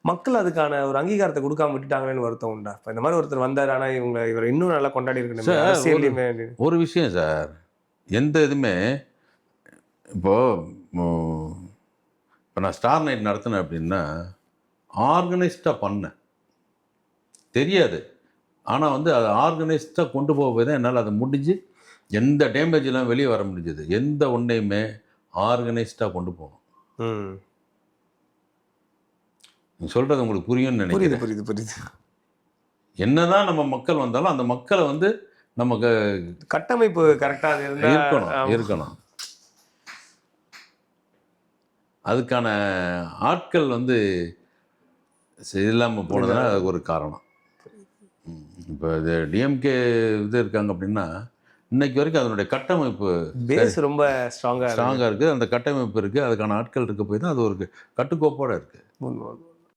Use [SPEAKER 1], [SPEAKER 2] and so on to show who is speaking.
[SPEAKER 1] மக்கள் அதுக்கான ஒரு அங்கீகாரத்த குடுக்காம விட்டுட்டாங்களேன்னு வருத்தம் உண்டா? இப்ப இந்த மாரி ஒருத்தர் வந்தாரு. ஆனா இவர இன்னும் நல்லா கொண்டாடி இருக்கணுமே
[SPEAKER 2] சார்
[SPEAKER 1] அரசியல்லயுமே.
[SPEAKER 2] ஒரு விஷயம் சார். எந்த இதுவுமே இப்போ இப்போ நான் ஸ்டார் நைட் நடத்தினேன் அப்படின்னா, ஆர்கனைஸ்டா பண்ணேன். தெரியாது. ஆனா வந்து அத ஆர்கனைஸ்டா கொண்டு போய் தான் என்னால அது முடிஞ்சு, எந்த டேமேஜ் இல்லாம வெளிய வர முடிஞ்சது. எந்த ஒண்ணையுமே ஆர்கனைஸ்டா கொண்டு போணும்.
[SPEAKER 1] ம்.
[SPEAKER 2] நீங்க சொல்றது உங்களுக்கு புரியும்னு
[SPEAKER 1] புரியுது,
[SPEAKER 2] நினைக்கிறேன்.
[SPEAKER 1] புரியுது, புரியுது.
[SPEAKER 2] என்னதான் நம்ம மக்கள் வந்தாலும், அந்த மக்கள வந்து நமக்கு
[SPEAKER 1] கட்டமைப்பு கரெக்ட்டா அது இருந்தா
[SPEAKER 2] இருக்கணும்,
[SPEAKER 1] ஆமா.
[SPEAKER 2] இருக்கணும். அதுக்கான ஆட்கள் வந்து இல்லாம போனதுனா அதுக்கு ஒரு காரணம். இப்போ இது டிஎம்கே இது இருக்காங்க அப்படின்னா, இன்னைக்கு வரைக்கும் அதனுடைய கட்டமைப்பு
[SPEAKER 1] பேஸ் ரொம்ப ஸ்ட்ராங்கா இருக்கு.
[SPEAKER 2] ஸ்ட்ராங்கா இருக்கு. அந்த கட்டமைப்பு இருக்கு. அதுக்கான ஆட்கள் இருக்க போய் தான் அது ஒரு கட்டுக்கோப்போட இருக்கு.
[SPEAKER 1] உண்ம.